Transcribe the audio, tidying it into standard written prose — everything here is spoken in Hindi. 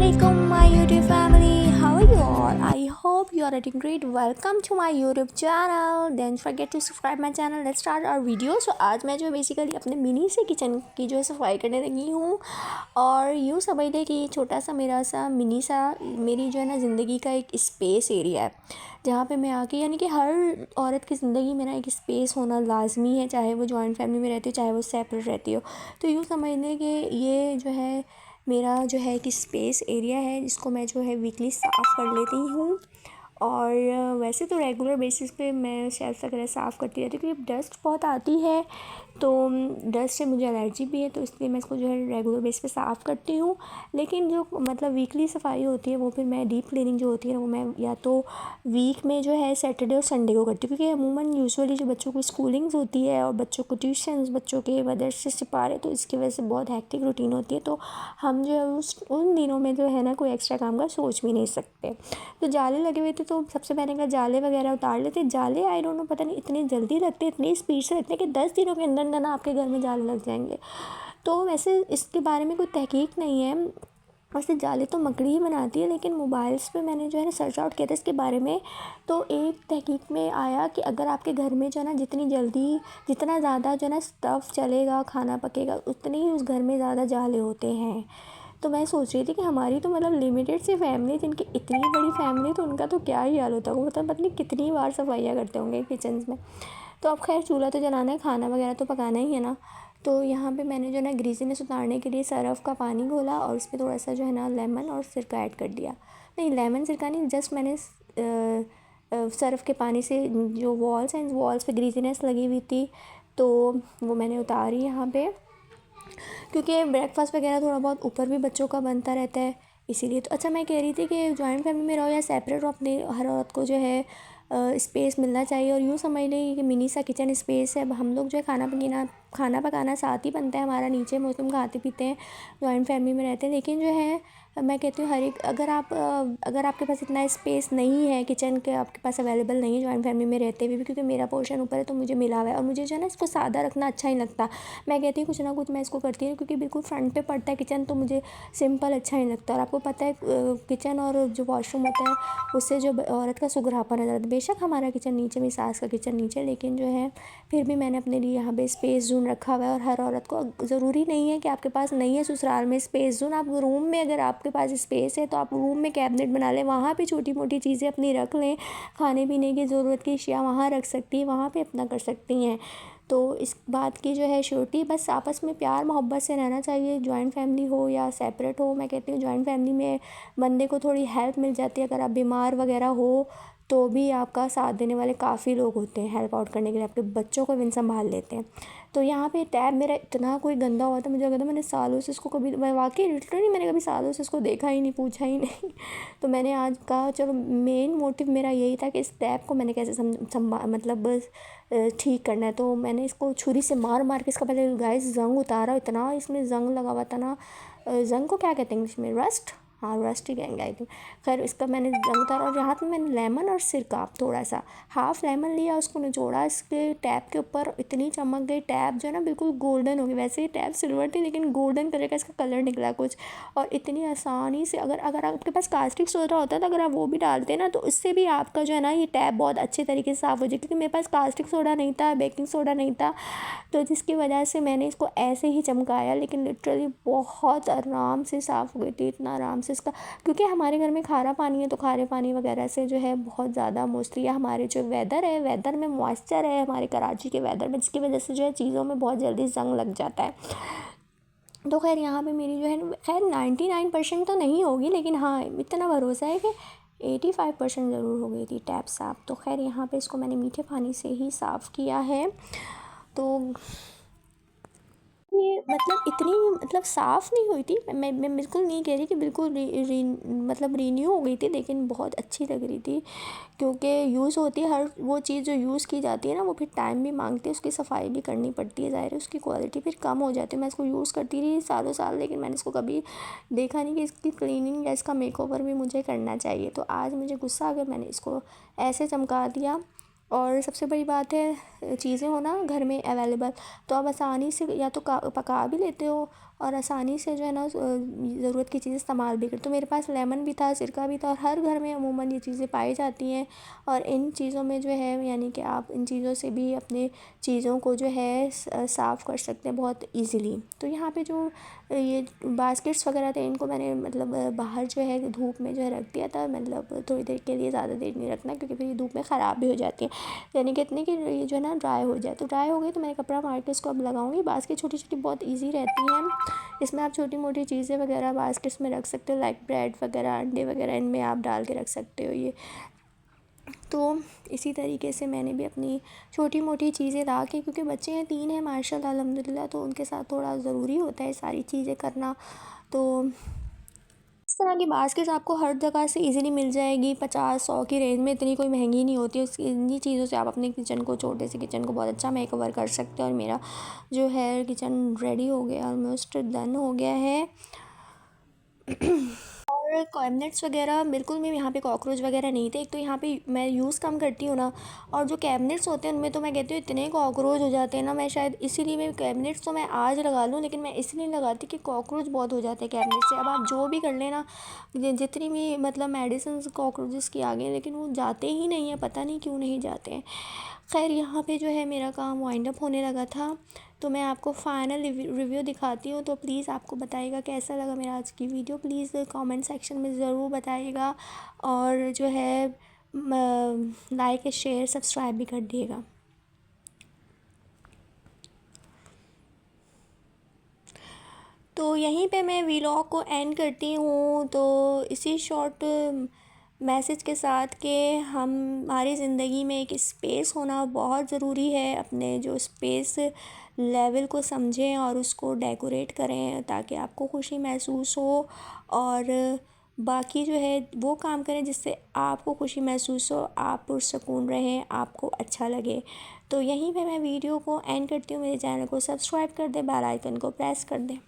Assalamualaikum my YouTube family. How are you all? I hope you are doing great. Welcome to my YouTube channel. Don't forget to subscribe my channel. Let's start our video. So आज मैं जो बेसिकली अपने मिनी से किचन की जो है सफाई करने लगी हूँ और यूँ समझ लें कि छोटा सा मेरा सा मिनी सा मेरी जो है ना ज़िंदगी का एक स्पेस एरिया है जहाँ पे मैं आके यानी कि हर औरत की ज़िंदगी में ना एक स्पेस होना लाजमी है, चाहे वो जॉइंट फैमिली में रहती हो चाहे वो सेपरेट रहती हो। तो यूँ समझ लें कि ये जो है मेरा जो है कि स्पेस एरिया है जिसको मैं जो है वीकली साफ़ कर लेती हूँ। और वैसे तो रेगुलर बेसिस पे मैं शेल्फ वगैरह साफ़ करती रहती हूँ क्योंकि डस्ट बहुत आती है, तो डस्ट से मुझे एलर्जी भी है, तो इसलिए मैं इसको जो है रेगुलर बेस पे साफ़ करती हूँ। लेकिन जो मतलब वीकली सफाई होती है वो फिर मैं डीप क्लीनिंग जो होती है ना वो मैं या तो वीक में जो है सैटरडे और संडे को करती हूँ, क्योंकि अमूमन यूजुअली जो बच्चों की स्कूलिंग्स होती है और बच्चों को ट्यूशन्स, बच्चों के मदरसे से पारे, तो इसकी वजह से बहुत हेक्टिक रूटीन होती है। तो हम जो है उन दिनों में जो है ना कोई एक्स्ट्रा काम का सोच भी नहीं सकते। तो जाले लगे हुए थे तो सबसे पहले कहा जाले वगैरह उतार लेते। जाले आई डोंट नो पता नहीं इतने जल्दी लगते, इतनी स्पीड से लगते हैं कि 10 दिनों के अंदर अंदर ना आपके घर में जाले लग जाएंगे। तो वैसे इसके बारे में कोई तहकीक नहीं है, वैसे जाले तो मकड़ी ही बनाती है, लेकिन मोबाइल्स पे मैंने जो है ना सर्च आउट किया था इसके बारे में। तो एक तहकीक में आया कि अगर आपके घर में जो है ना जितना ज़्यादा जो है ना स्टफ़ चलेगा, खाना पकेगा, उतने ही उस घर में ज़्यादा जाले होते हैं। तो मैं सोच रही थी कि हमारी तो मतलब लिमिटेड सी फैमिली, जिनकी इतनी बड़ी फैमिली, तो उनका तो क्या ही हाल होता होगा, मतलब पता नहीं कितनी बार सफाइयाँ करते होंगे किचन में। तो अब खैर चूल्हा तो जलाना है, खाना वगैरह तो पकाना ही है ना। तो यहाँ पे मैंने जो ना ग्रीसीनेस उतारने के लिए सरफ़ का पानी घोला और उसमें थोड़ा सा जो है ना लेमन और सिरका ऐड कर दिया। नहीं, लेमन सिरका नहीं, जस्ट मैंने सरफ़ के पानी से जो वॉल्स पे ग्रीसीनेस लगी हुई थी तो वो मैंने उतारी यहाँ पे, क्योंकि ब्रेकफास्ट वगैरह थोड़ा बहुत ऊपर भी बच्चों का बनता रहता है इसीलिए। तो अच्छा, मैं कह रही थी कि जॉइंट फैमिली में रहो या सेपरेट रहो, अपने हर औरत को जो है स्पेस मिलना चाहिए। और यूँ समझ लें कि मिनी सा किचन स्पेस है। अब हम लोग जो है खाना पकाना साथ ही बनता है हमारा, नीचे मोस्टली खाते पीते हैं, जॉइंट फैमिली में रहते हैं। लेकिन जो है मैं कहती हूँ हर एक अगर आपके पास इतना स्पेस नहीं है किचन के, आपके पास अवेलेबल नहीं है जॉइंट फैमिली में रहते हुए भी, क्योंकि मेरा पोर्शन ऊपर है तो मुझे मिला हुआ है और मुझे जो है ना इसको सादा रखना अच्छा नहीं लगता। मैं कहती हूँ कुछ ना कुछ मैं इसको करती हूँ, क्योंकि बिल्कुल फ्रंट पे पड़ता है किचन, तो मुझे सिंपल अच्छा नहीं लगता। और आपको पता है किचन और जो वॉशरूम होता है उससे जो औरत का सुगरापन आ जाता है। बेशक हमारा किचन नीचे, मेरी सास का किचन नीचे, लेकिन जो है फिर भी मैंने अपने लिए यहाँ पे स्पेस जोन रखा हुआ है। और हर औरत को ज़रूरी नहीं है कि आपके पास नहीं है ससुराल में स्पेस जोन, आप रूम में, अगर आपके पास स्पेस है तो आप रूम में कैबिनेट बना लें, वहाँ पे छोटी मोटी चीज़ें अपनी रख लें, खाने पीने की ज़रूरत की अशिया वहाँ रख सकती हैं, वहाँ पे अपना कर सकती हैं। तो इस बात की जो है श्योरिटी, बस आपस में प्यार मोहब्बत से रहना चाहिए, जॉइंट फैमिली हो या सेपरेट हो। मैं कहती हूँ जॉइंट फैमिली में बंदे को थोड़ी हेल्प मिल जाती है, अगर आप बीमार वगैरह हो तो भी आपका साथ देने वाले काफ़ी लोग होते हैं हेल्प आउट करने के लिए, आपके बच्चों को भी संभाल लेते हैं। तो यहाँ पे टैब मेरा इतना कोई गंदा हुआ था, मुझे लगा था मैंने सालों से इसको कभी, मैं वाकई लिटरली मैंने कभी सालों से इसको देखा ही नहीं, पूछा ही नहीं। तो मैंने आज कहा चलो, मेन मोटिव मेरा यही था कि इस टैब को मैंने कैसे मतलब ठीक करना है। तो मैंने इसको छुरी से मार मार के इसका पहले गाइस जंग उतारा, इतना इसमें जंग लगा हुआ था ना, जंग को क्या कहते हैं इंग्लिश में, रस्ट, हाँ रस्ट ही कहेंगे आई थिंक। खैर इसका मैंने जंग उतारा और यहाँ पे मैंने लेमन और सिरका थोड़ा सा हाफ़ लेमन लिया, उसको निचोड़ा इसके टैप के ऊपर, इतनी चमक गई टैप जो है ना, बिल्कुल गोल्डन हो गई। वैसे ही टैप सिल्वर थी लेकिन गोल्डन कलर का इसका कलर निकला कुछ, और इतनी आसानी से, अगर आपके पास कास्टिक सोडा होता है तो अगर आप वो भी डालते हैं ना तो इससे भी आपका जो है ना ये टैप बहुत अच्छे तरीके से साफ़ हो जाए। क्योंकि मेरे पास कास्टिक सोडा नहीं था, बेकिंग सोडा नहीं था, तो जिसकी वजह से मैंने इसको ऐसे ही चमकाया, लेकिन लिटरली बहुत आराम से साफ़ हो गई थी, इतना आराम से इसका। क्योंकि हमारे घर में खारा पानी है तो खारे पानी वगैरह से जो है बहुत ज़्यादा मोस्टली हमारे जो वेदर में मॉइस्चर है हमारे कराची के वेदर में, जिसकी वजह से जो है चीज़ों में बहुत जल्दी जंग लग जाता है। तो खैर यहाँ पे मेरी जो है खैर 99% तो नहीं होगी, लेकिन हाँ इतना भरोसा है कि 85% ज़रूर हो गई थी टैप साफ़। तो खैर यहाँ पे इसको मैंने मीठे पानी से ही साफ़ किया है। तो ये मतलब इतनी मतलब साफ़ नहीं हुई थी, मैं बिल्कुल नहीं कह रही कि बिल्कुल मतलब रीन्यू हो गई थी, लेकिन बहुत अच्छी लग रही थी। क्योंकि यूज़ होती है हर वो चीज़ जो यूज़ की जाती है ना, वो फिर टाइम भी मांगती है, उसकी सफाई भी करनी पड़ती है, ज़ाहिर है उसकी क्वालिटी फिर कम हो जाती है। मैं इसको यूज़ करती रही सालों साल, लेकिन मैंने इसको कभी देखा नहीं कि इसकी क्लीनिंग या इसका मेकओवर भी मुझे करना चाहिए। तो आज मुझे गुस्सा आ गया, मैंने इसको ऐसे चमका दिया। और सबसे बड़ी बात है चीज़ें हो ना घर में अवेलेबल, तो आप आसानी से या तो पका भी लेते हो और आसानी से जो है ना ज़रूरत की चीज़ें इस्तेमाल भी कर। तो मेरे पास लेमन भी था, सिरका भी था, और हर घर में अमूमन ये चीज़ें पाई जाती हैं। और इन चीज़ों में जो है यानी कि आप इन चीज़ों से भी अपने चीज़ों को जो है साफ़ कर सकते हैं बहुत ईज़िली। तो यहाँ पे जो ये बास्केट्स वगैरह थे इनको मैंने मतलब बाहर जो है धूप में जो है रख दिया था, मतलब थोड़ी देर के लिए, ज़्यादा देर नहीं रखना क्योंकि फिर ये धूप में ख़राब भी हो जाती है। यानी कि इतनी कि ये जो है ना ड्राई हो जाए। तो ड्राई हो गई तो मैं कपड़ा मार के इसको अब लगाऊंगी। बास्केट छोटी छोटी बहुत ईजी रहती हैं, इसमें आप छोटी मोटी चीज़ें वगैरह बास्केट्स में रख सकते हो, लाइक ब्रेड वगैरह, अंडे वगैरह इनमें आप डाल के रख सकते हो ये। तो इसी तरीके से मैंने भी अपनी छोटी मोटी चीज़ें ला के, क्योंकि बच्चे हैं 3 हैं माशाल्लाह अल्हम्दुलिल्लाह, तो उनके साथ थोड़ा ज़रूरी होता है सारी चीज़ें करना। तो इस तरह की बास्केट्स आपको हर जगह से इजीली मिल जाएगी, 50-100 की रेंज में, इतनी कोई महंगी नहीं होती है। इन्हीं चीज़ों से आप अपने किचन को, छोटे से किचन को बहुत अच्छा मेकओवर कर सकते हो। और मेरा जो है किचन रेडी हो गया, ऑलमोस्ट डन हो गया है। और कैबिनेट्स वगैरह बिल्कुल भी यहाँ पे कॉकरोच वगैरह नहीं थे। एक तो यहाँ पे मैं यूज़ कम करती हूँ ना, और जो कैबिनेट्स होते हैं उनमें तो मैं कहती हूँ इतने कॉकरोच हो जाते हैं ना, मैं शायद इसीलिए मैं कैबिनेट्स तो मैं आज लगा लूँ, लेकिन मैं इसलिए लगाती कि कॉकरोच बहुत हो जाते हैं कैबिनेट से। अब आप जो भी कर लेना, जितनी भी मतलब मेडिसिन कॉकरोचेस की आ गई, लेकिन वो जाते ही नहीं है, पता नहीं क्यों नहीं जाते हैं। खैर यहाँ पे जो है मेरा काम वाइंड अप होने लगा था, तो मैं आपको फ़ाइनल रिव्यू दिखाती हूँ। तो प्लीज़ आपको बताइएगा कैसा लगा मेरा आज की वीडियो, प्लीज़ कमेंट सेक्शन में ज़रूर बताइएगा। और जो है लाइक शेयर सब्सक्राइब भी कर दिएगा। तो यहीं पे मैं व्लॉग को एंड करती हूँ। तो इसी शॉर्ट मैसेज के साथ कि हमारी ज़िंदगी में एक स्पेस होना बहुत ज़रूरी है। अपने जो स्पेस लेवल को समझें और उसको डेकोरेट करें ताकि आपको खुशी महसूस हो, और बाकी जो है वो काम करें जिससे आपको खुशी महसूस हो, आप पुरसकून रहें, आपको अच्छा लगे। तो यहीं पे मैं वीडियो को एंड करती हूँ। मेरे चैनल को सब्सक्राइब कर दें, बेल आइकन को प्रेस कर दें।